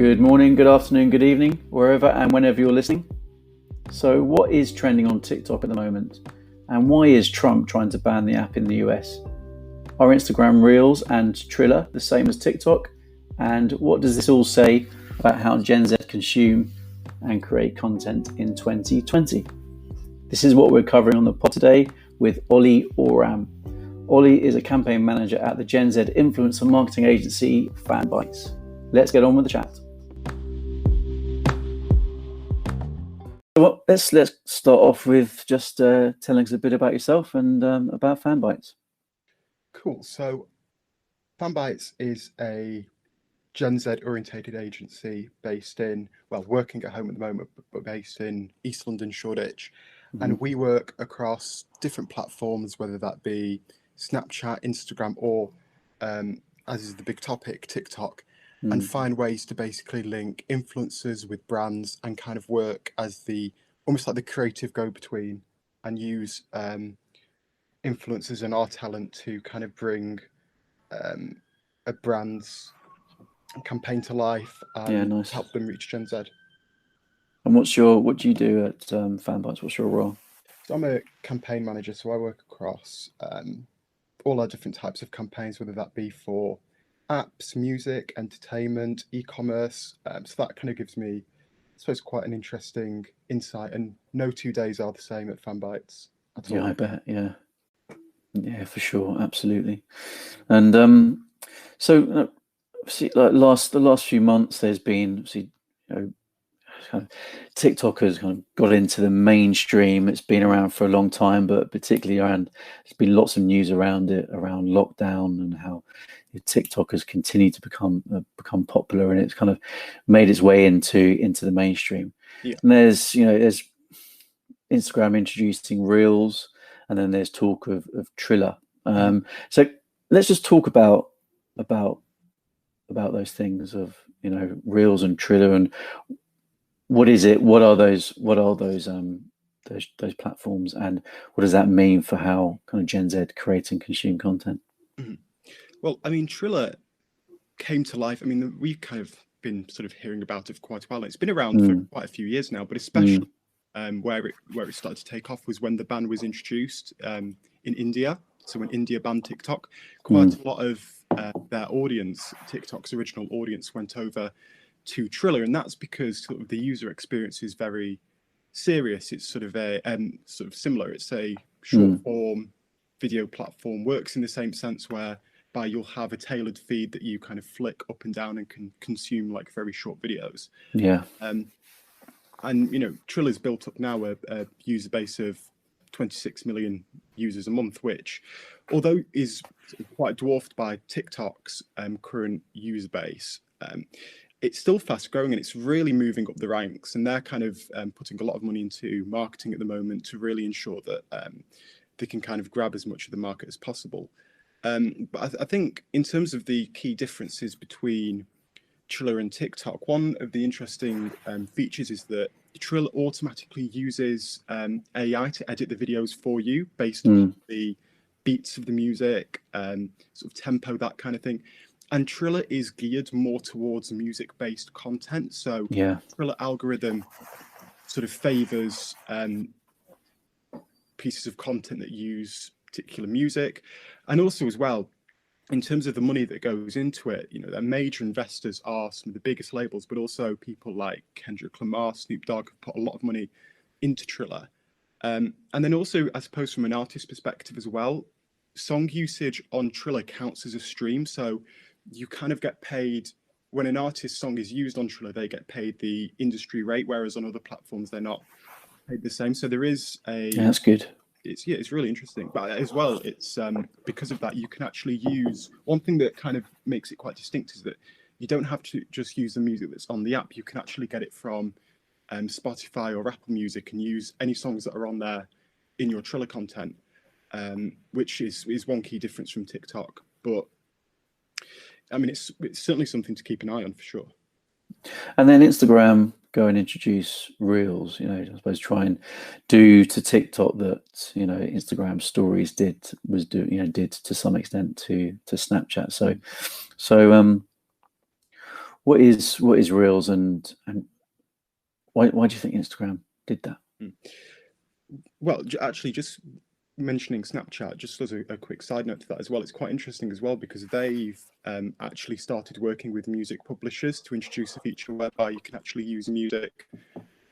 Good morning, good afternoon, good evening, wherever and whenever you're listening. So what is trending on TikTok at the moment? And why is Trump trying to ban the app in the US? Are Instagram Reels and Triller the same as TikTok? And what does this all say about how Gen Z consume and create content in 2020? This is what we're covering on the pod today with Ollie Oram. Ollie is a campaign manager at the Gen Z influencer marketing agency Fanbytes. Let's get on with the chat. Well, let's start off with just telling us a bit about yourself and about Fanbytes. Cool. So Fanbytes is a Gen Z orientated agency based in, working at home at the moment, but based in East London, Shoreditch. Mm-hmm. And we work across different platforms, whether that be Snapchat, Instagram, or as is the big topic, TikTok, and find ways to basically link influencers with brands and kind of work as almost like the creative go-between and use influencers and our talent to kind of bring a brand's campaign to life and help them reach Gen Z. And what do you do at Fanbytes? What's your role? So I'm a campaign manager, so I work across all our different types of campaigns, whether that be for apps, music, entertainment, e-commerce. So that kind of gives me, I suppose, quite an interesting insight, and no 2 days are the same at Fanbytes at all. Yeah, I bet. Yeah, for sure, absolutely. And so, see, like the last few months, there's been, kind of TikTok has kind of got into the mainstream. It's been around for a long time, but particularly there's been lots of news around it, around lockdown, and how TikTok has continued to become popular, and it's kind of made its way into the mainstream. Yeah. And there's Instagram introducing Reels, and then there's talk of Triller. So let's just talk about those things of Reels and Triller, and what is it? What are those platforms, and what does that mean for how kind of Gen Z create and consume content? Mm-hmm. Well, I mean, Triller came to life. I mean, we've kind of been sort of hearing about it for quite a while. It's been around for quite a few years now, but especially where it started to take off was when the ban was introduced in India. So when India banned TikTok, quite a lot of their audience, TikTok's original audience, went over to Triller, and that's because sort of the user experience is very serious. It's sort of sort of similar. It's a short form video platform, works in the same sense whereby you'll have a tailored feed that you kind of flick up and down and can consume like very short videos. Yeah. And Triller's built up now a user base of 26 million users a month, which, although is quite dwarfed by TikTok's current user base, it's still fast growing, and it's really moving up the ranks. And they're kind of putting a lot of money into marketing at the moment to really ensure that they can kind of grab as much of the market as possible. But I think in terms of the key differences between Triller and TikTok, one of the interesting features is that Triller automatically uses AI to edit the videos for you based on the beats of the music, sort of tempo, that kind of thing. And Triller is geared more towards music-based content. So Triller algorithm sort of favors pieces of content that use particular music. And also as well, in terms of the money that goes into it, their major investors are some of the biggest labels, but also people like Kendrick Lamar, Snoop Dogg have put a lot of money into Triller. And then also, I suppose from an artist perspective as well, song usage on Triller counts as a stream. So you kind of get paid when an artist's song is used on Triller, they get paid the industry rate, whereas on other platforms, they're not paid the same. So there is that's good. It's really interesting, but as well, it's because of that, you can actually use one thing that kind of makes it quite distinct is that you don't have to just use the music that's on the app. You can actually get it from Spotify or Apple Music and use any songs that are on there in your Triller content, which is one key difference from TikTok. But I mean, it's certainly something to keep an eye on for sure. And then Instagram go and introduce Reels, I suppose try and do to TikTok that, Instagram stories did to some extent to Snapchat. So what is Reels, and why do you think Instagram did that? Well, actually, just mentioning Snapchat, just as a quick side note to that as well, it's quite interesting as well because they've actually started working with music publishers to introduce a feature whereby you can actually use music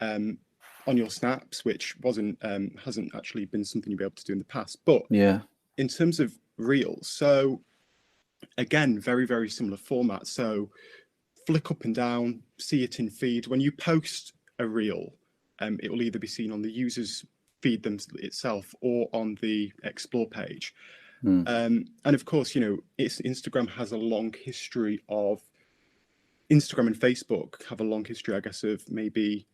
on your snaps, which hasn't actually been something you'll be able to do in the past. But Yeah. in terms of Reels, so again, very, very similar format. So flick up and down, see it in feed. When you post a Reel, it will either be seen on the user's feed itself or on the explore page. And of course, Instagram has a long history of Instagram and Facebook have a long history, I guess, of maybe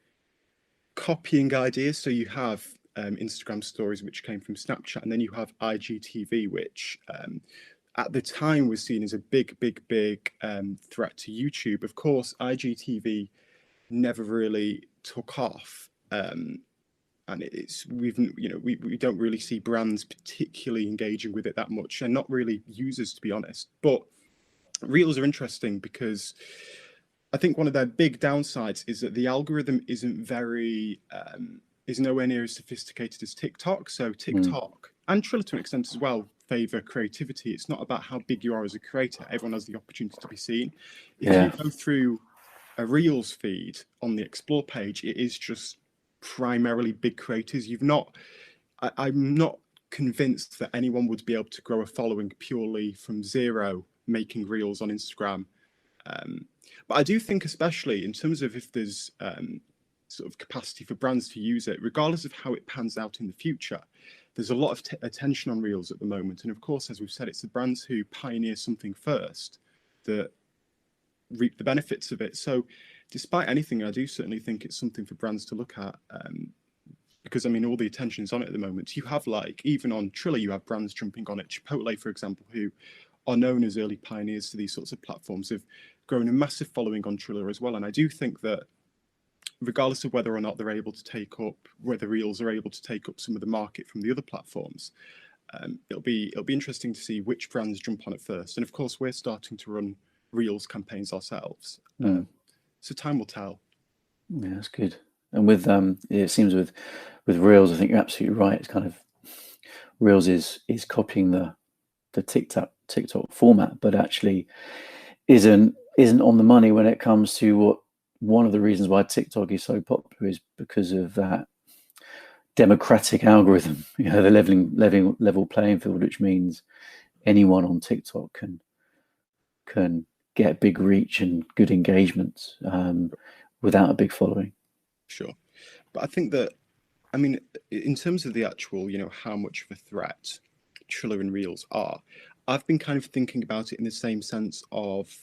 copying ideas. So you have Instagram stories, which came from Snapchat, and then you have IGTV, which at the time was seen as a big threat to YouTube. Of course, IGTV never really took off. And we don't really see brands particularly engaging with it that much, and not really users, to be honest. But Reels are interesting because I think one of their big downsides is that the algorithm is nowhere near as sophisticated as TikTok. So TikTok and Triller to an extent as well favor creativity. It's not about how big you are as a creator. Everyone has the opportunity to be seen. If you go through a Reels feed on the explore page, it is just primarily big creators. I'm not convinced that anyone would be able to grow a following purely from zero making Reels on Instagram. But I do think, especially in terms of if there's sort of capacity for brands to use it, regardless of how it pans out in the future, there's a lot of attention on Reels at the moment. And of course, as we've said, it's the brands who pioneer something first that reap the benefits of it. So despite anything, I do certainly think it's something for brands to look at, because I mean, all the attention's on it at the moment. You have, like, even on Triller, you have brands jumping on it. Chipotle, for example, who are known as early pioneers to these sorts of platforms, have grown a massive following on Triller as well. And I do think that regardless of whether or not they're able to take up, whether Reels are able to take up some of the market from the other platforms, it'll be interesting to see which brands jump on it first. And of course, we're starting to run Reels campaigns ourselves. So time will tell. Yeah, that's good. And with it seems with Reels, I think you're absolutely right. It's kind of Reels is copying the TikTok format, but actually isn't on the money when it comes to what one of the reasons why TikTok is so popular is because of that democratic algorithm. The level playing field, which means anyone on TikTok can get big reach and good engagement without a big following. Sure. But I think that, I mean, in terms of the actual, how much of a threat Triller and Reels are, I've been kind of thinking about it in the same sense of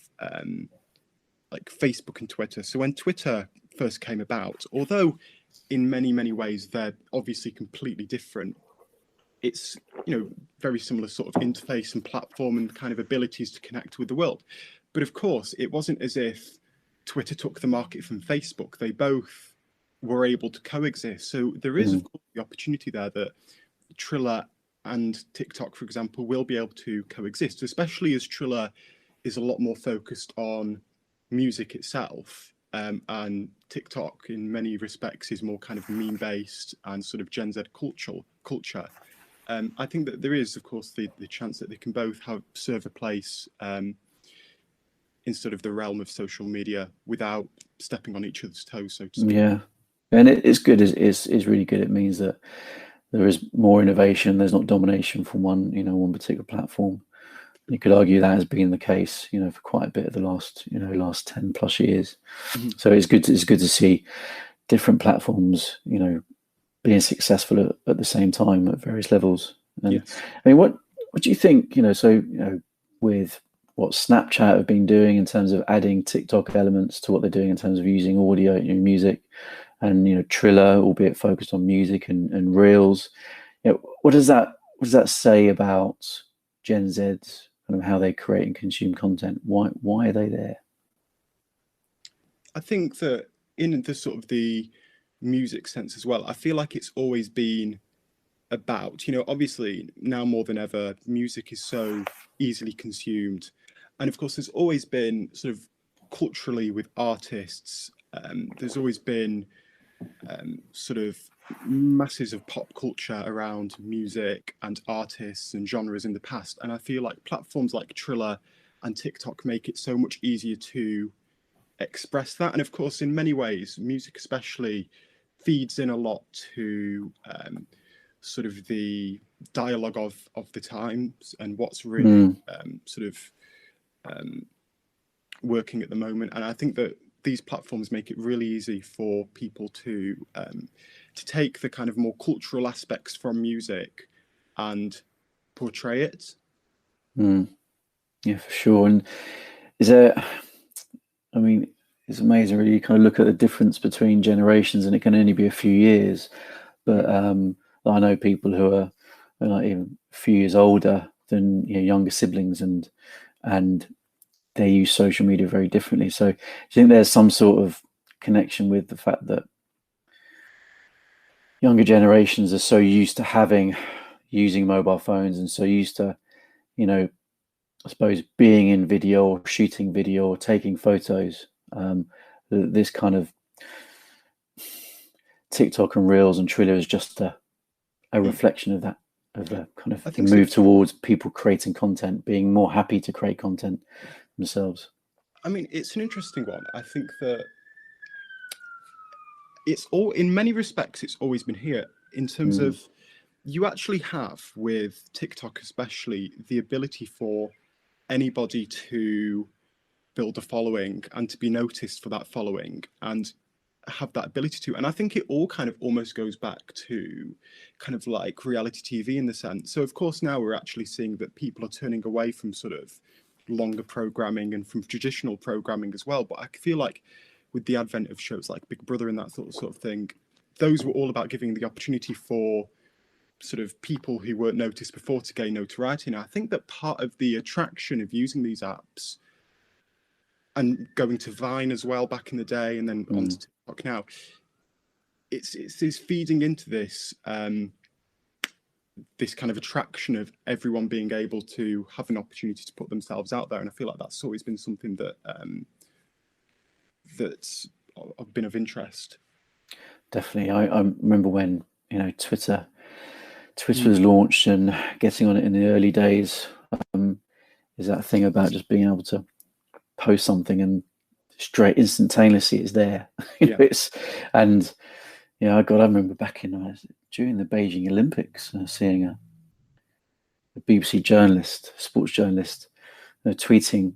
like Facebook and Twitter. So when Twitter first came about, although in many ways they're obviously completely different, it's very similar sort of interface and platform and kind of abilities to connect with the world. But of course, it wasn't as if Twitter took the market from Facebook. They both were able to coexist. So there is, of course, the opportunity there that Triller and TikTok, for example, will be able to coexist, especially as Triller is a lot more focused on music itself. And TikTok, in many respects, is more kind of meme-based and sort of Gen Z culture. I think that there is, of course, the chance that they can both serve a place in sort of the realm of social media without stepping on each other's toes, so to speak. Yeah, and it's good. It's really good. It means that there is more innovation. There's not domination from one particular platform. You could argue that has been the case, for quite a bit of the last 10+ years. So it's good to see different platforms, being successful at the same time at various levels. And yes. I mean, what do you think? With what Snapchat have been doing in terms of adding TikTok elements to what they're doing in terms of using audio, music, and Triller, albeit focused on music and Reels. What does that say about Gen Z's kind of how they create and consume content? Why are they there? I think that in the sort of the music sense as well, I feel like it's always been about, obviously now more than ever, music is so easily consumed. And of course, there's always been sort of culturally with artists, there's always been sort of masses of pop culture around music and artists and genres in the past. And I feel like platforms like Triller and TikTok make it so much easier to express that. And of course, in many ways, music especially feeds in a lot to sort of the dialogue of the times and what's really sort of working at the moment. And I think that these platforms make it really easy for people to take the kind of more cultural aspects from music and portray it. Yeah, for sure. And is there, I mean, it's amazing really. You kind of look at the difference between generations, and it can only be a few years. But I know people who are like even a few years older than younger siblings, and they use social media very differently. So do you think there's some sort of connection with the fact that younger generations are so used to using mobile phones and so used to, I suppose, being in video or shooting video or taking photos? This kind of TikTok and Reels and Triller is just a reflection of that, of the kind of move towards people creating content, being more happy to create content themselves. I mean, it's an interesting one. I think that it's all, in many respects, it's always been here in terms of you actually have with TikTok, especially, the ability for anybody to build a following and to be noticed for that following and have that ability to. And I think it all kind of almost goes back to kind of like reality TV in the sense. So of course now we're actually seeing that people are turning away from sort of longer programming and from traditional programming as well. But I feel like with the advent of shows like Big Brother and that sort of thing, those were all about giving the opportunity for sort of people who weren't noticed before to gain notoriety. And I think that part of the attraction of using these apps and going to Vine as well back in the day and then onto TikTok now, it's feeding into this this kind of attraction of everyone being able to have an opportunity to put themselves out there. And I feel like that's always been something that that's been of interest. Definitely. I remember when Twitter was launched, and getting on it in the early days. Is that thing about just being able to post something and straight instantaneously it's there. I remember back in during the Beijing Olympics, seeing a BBC journalist, sports journalist, tweeting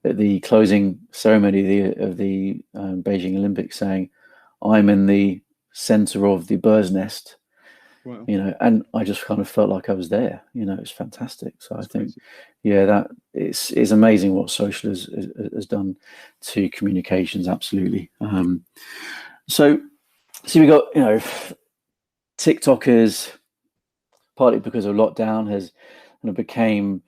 at the closing ceremony of the Beijing Olympics, saying, "I'm in the center of the bird's nest." Wow. And I just kind of felt like I was there. It's fantastic. So that's I think, crazy. That it's amazing what social has done to communications. Absolutely. So we got TikTokers, partly because of lockdown, has became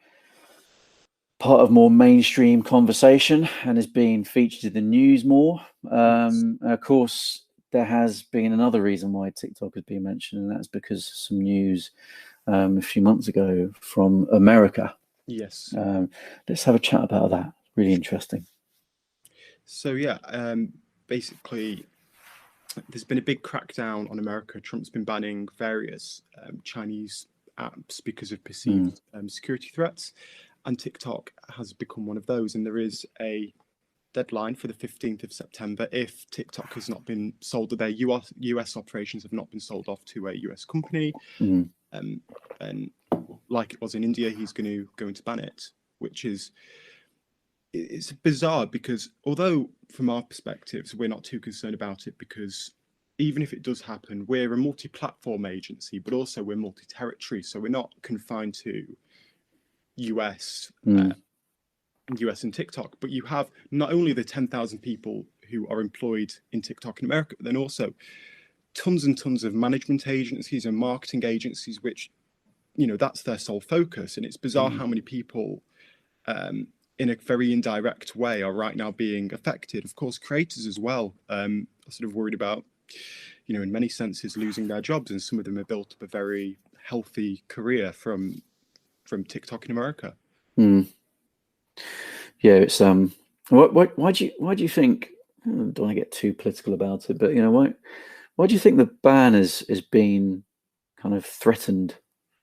part of more mainstream conversation and is being featured in the news more. Of course, there has been another reason why TikTok has been mentioned, and that's because some news a few months ago from America. Yes. Let's have a chat about that. Really interesting. So basically, there's been a big crackdown on America. Trump's been banning various Chinese apps because of perceived security threats, and TikTok has become one of those. And there is a deadline for the 15th of September. If TikTok has not been sold, their US operations have not been sold off to a US company, and like it was in India, he's going to ban it, which is, it's bizarre because although from our perspectives we're not too concerned about it, because even if it does happen, we're a multi-platform agency, but also we're multi-territory, so we're not confined to US and TikTok, but you have not only the 10,000 people who are employed in TikTok in America, but then also tons and tons of management agencies and marketing agencies, which, that's their sole focus. And it's bizarre how many people in a very indirect way are right now being affected. Of course, creators as well are sort of worried about, in many senses, losing their jobs. And some of them have built up a very healthy career from TikTok in America. Yeah, it's Why do you think? I don't want to get too political about it, but why do you think the ban has been kind of threatened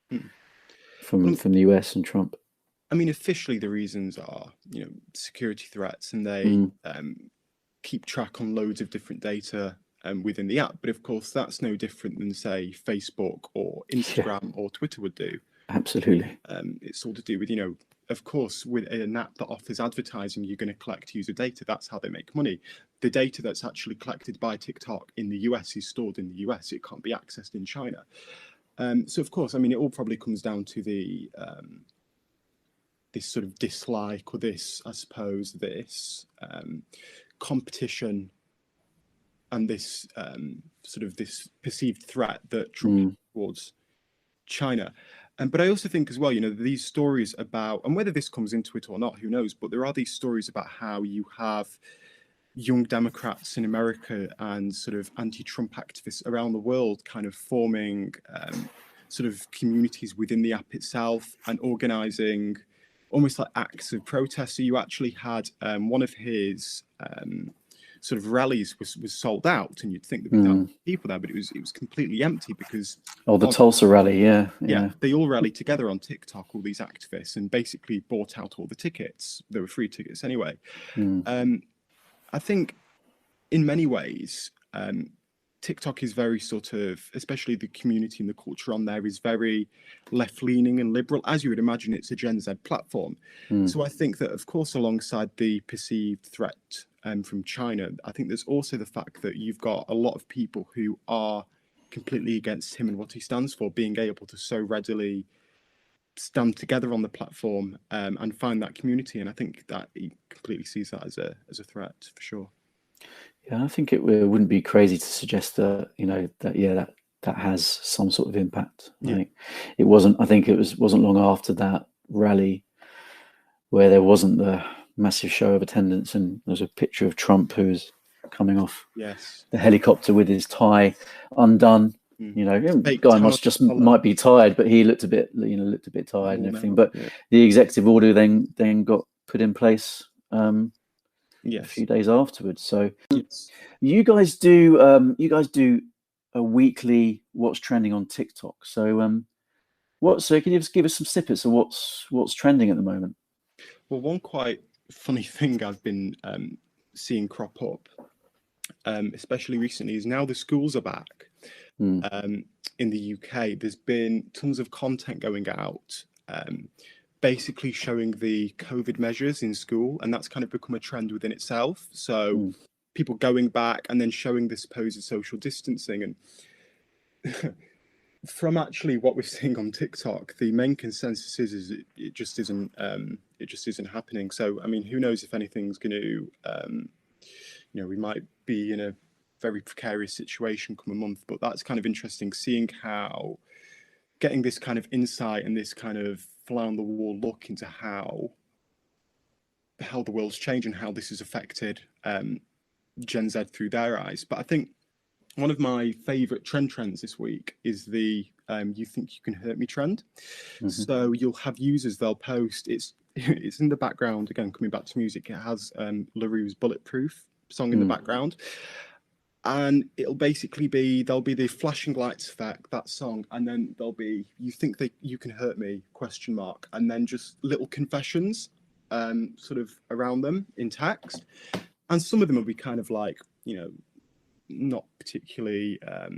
Hmm. from Well, the US and Trump? I mean, officially the reasons are, security threats, and they Mm, keep track on loads of different data within the app. But of course, that's no different than, say, Facebook or yeah, Instagram or Twitter would do. absolutely. It's all to do with, of course, with an app that offers advertising, you're going to collect user data. That's how they make money. The data that's actually collected by TikTok in the US is stored in the US. It can't be accessed in China. So, of course, I mean, it all probably comes down to the this sort of dislike, or this, I suppose, this competition and this sort of this perceived threat that Trump has towards China. But I also think as well, these stories about, and whether this comes into it or not, who knows, but there are these stories about how you have young Democrats in America and sort of anti-Trump activists around the world kind of forming sort of communities within the app itself and organizing almost like acts of protest. So you actually had one of his sort of rallies was sold out, and you'd think there'd be thousands of people there, but it was completely empty because The Tulsa rally, yeah. they all rallied together on TikTok, all these activists, and basically bought out all the tickets. They were free tickets anyway. I think in many ways, TikTok is very sort of, especially the community and the culture on there is very left-leaning and liberal. As you would imagine, it's a Gen Z platform. So I think that, of course, alongside the perceived threat from China, I think there's also the fact that you've got a lot of people who are completely against him and what he stands for, being able to so readily stand together on the platform and find that community. And I think that he completely sees that as a threat, for sure. Yeah, I think it wouldn't be crazy to suggest that that has some sort of impact. Yeah. It wasn't. I think it wasn't long after that rally where there wasn't the massive show of attendance, and there was a picture of Trump who was coming off the helicopter with his tie undone. The guy might be tired, but he looked a bit tired and everything. But the executive order then got put in place. A few days afterwards. So you guys do a weekly what's trending on TikTok. So can you just give us some snippets of what's trending at the moment? Well, one quite funny thing I've been seeing crop up, especially recently, is now the schools are back. In the UK, there's been tons of content going out basically showing the COVID measures in school, and that's kind of become a trend within itself. So people going back and then showing the supposed social distancing. And from actually what we're seeing on TikTok, the main consensus is it just isn't happening. So I mean, who knows if anything's going to we might be in a very precarious situation come a month. But that's kind of interesting, seeing how getting this kind of insight and this kind of fly on the wall look into how the world's changed and how this has affected Gen Z through their eyes. But I think one of my favorite trends this week is the "you think you can hurt me" trend. So you'll have users, they'll post, it's in the background, again coming back to music, it has LaRue's Bulletproof song in the background. And it'll basically be, there'll be the flashing lights effect, that song, and then there'll be, "you think you can hurt me?" ? And then just little confessions sort of around them in text. And some of them will be kind of like, not particularly, I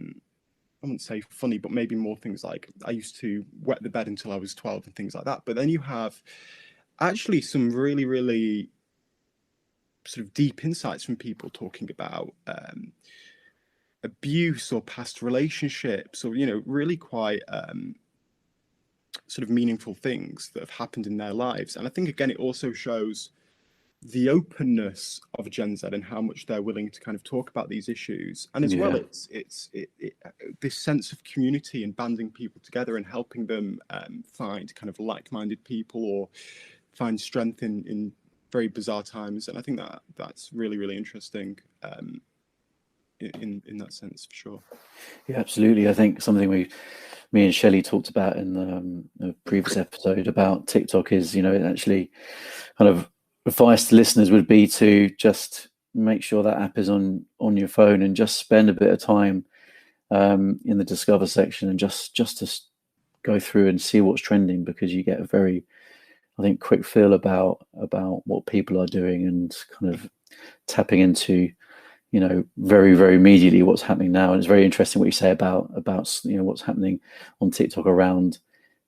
wouldn't say funny, but maybe more things like, "I used to wet the bed until I was 12" and things like that. But then you have actually some really, really sort of deep insights from people talking about abuse or past relationships, or really quite sort of meaningful things that have happened in their lives. And I think again it also shows the openness of Gen Z and how much they're willing to kind of talk about these issues. And as well, it's this sense of community and banding people together and helping them find kind of like-minded people or find strength in very bizarre times. And I think that's really, really interesting in that sense, for sure. Yeah, absolutely. I think something me and Shelley talked about in the previous episode about TikTok is, it actually kind of advice to listeners would be to just make sure that app is on your phone and just spend a bit of time in the discover section and just to go through and see what's trending, because you get a very, I think, quick feel about what people are doing and kind of tapping into, very, very immediately what's happening now. And it's very interesting what you say about what's happening on TikTok around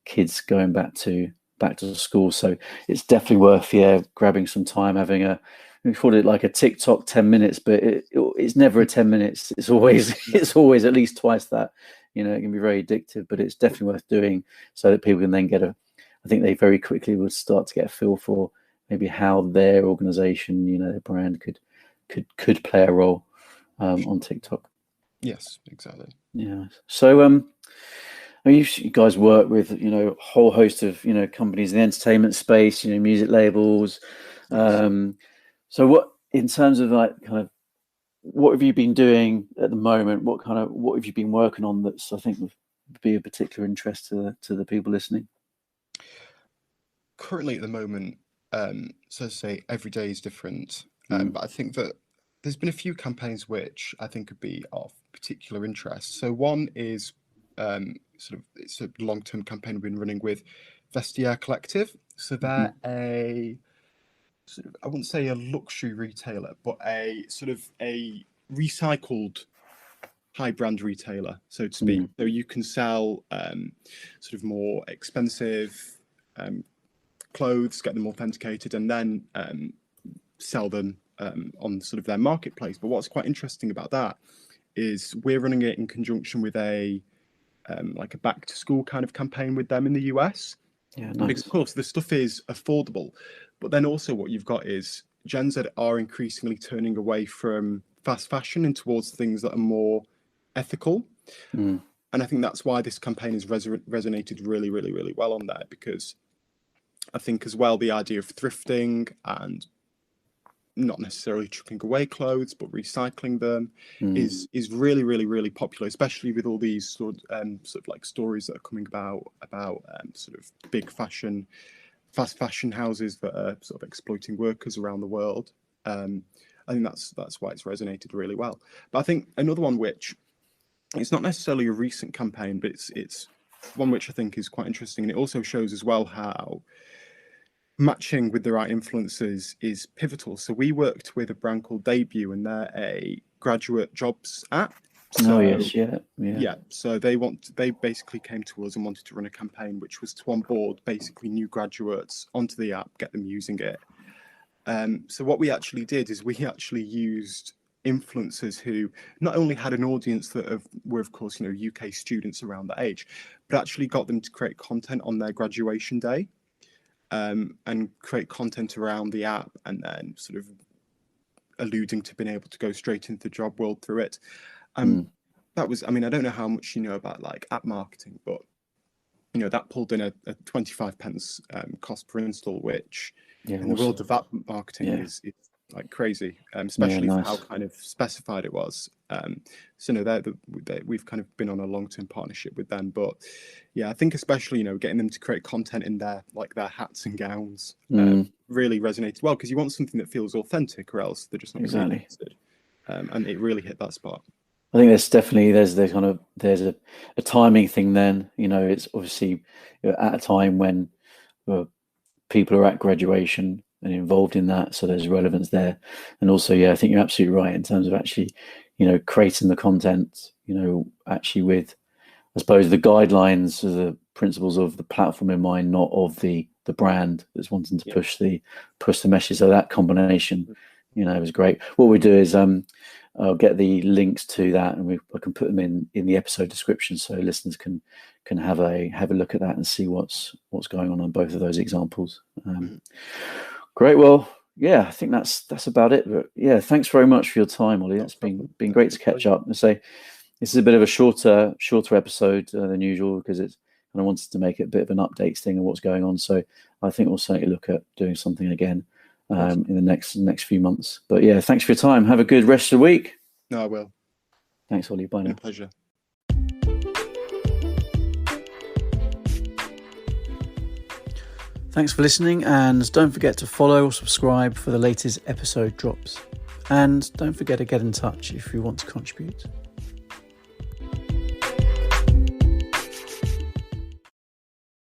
kids going back to school. So it's definitely worth grabbing some time, having we called it like a TikTok 10 minutes, but it's never a 10 minutes. It's always at least twice that. It can be very addictive, but it's definitely worth doing so that people can then I think they very quickly would start to get a feel for maybe how their organization, their brand could play a role on TikTok. Yes, exactly. Yeah. So you guys work with a whole host of companies in the entertainment space, music labels. Yes. So what, in terms of like kind of, what have you been doing at the moment? What have you been working on that's, I think, would be of particular interest to the people listening? Currently at the moment, so to say, every day is different. But I think that there's been a few campaigns which I think could be of particular interest. So one is it's a long-term campaign we've been running with Vestiaire Collective. So they're a I wouldn't say a luxury retailer, but a recycled high brand retailer, so to speak. So you can sell more expensive clothes, get them authenticated, and then sell them on their marketplace. But what's quite interesting about that is we're running it in conjunction with a back to school kind of campaign with them in the US. Yeah, nice. Because of course the stuff is affordable, but then also what you've got is Gen Z are increasingly turning away from fast fashion and towards things that are more ethical. And I think that's why this campaign has resonated really, really, really well on there, because I think as well the idea of thrifting and not necessarily chucking away clothes but recycling them is really, really, really popular, especially with all these sort of like stories that are coming about big fast fashion houses that are sort of exploiting workers around the world. I think that's why it's resonated really well. But I think another one which it's not necessarily a recent campaign, but it's one which I think is quite interesting, and it also shows as well how matching with the right influencers is pivotal. So we worked with a brand called Debut, and they're a graduate jobs app. So, so they basically came to us and wanted to run a campaign which was to onboard basically new graduates onto the app, get them using it. So what we actually did is we actually used influencers who not only had an audience that were of course UK students around that age, but actually got them to create content on their graduation day. And create content around the app, and then sort of alluding to being able to go straight into the job world through it. That was, I don't know how much you know about like app marketing, but that pulled in a 25 pence cost per install, which in the world of app marketing is like crazy, especially for how kind of specified it was. So we've kind of been on a long-term partnership with them, but I think especially getting them to create content in their hats and gowns really resonated well, because you want something that feels authentic, or else they're just not going to be interested. And it really hit that spot. I think there's a timing thing. Then it's obviously at a time when people are at graduation and involved in that, so there's relevance there. And also I think you're absolutely right in terms of actually creating the content actually with, I suppose, the guidelines or the principles of the platform in mind, not of the brand that's wanting to push the message. So that combination is great. What we do is I'll get the links to that, and I can put them in the episode description, so listeners can have a look at that and see what's going on both of those examples. Great. Well, I think that's about it. But thanks very much for your time, Ollie. It's been great to catch up. And say this is a bit of a shorter episode than usual, because it's kind of wanted to make it a bit of an updates thing of what's going on. So I think we'll certainly look at doing something again in the next few months. But thanks for your time. Have a good rest of the week. No, I will. Thanks, Ollie. Bye now. Been a pleasure. Thanks for listening, and don't forget to follow or subscribe for the latest episode drops. And don't forget to get in touch if you want to contribute.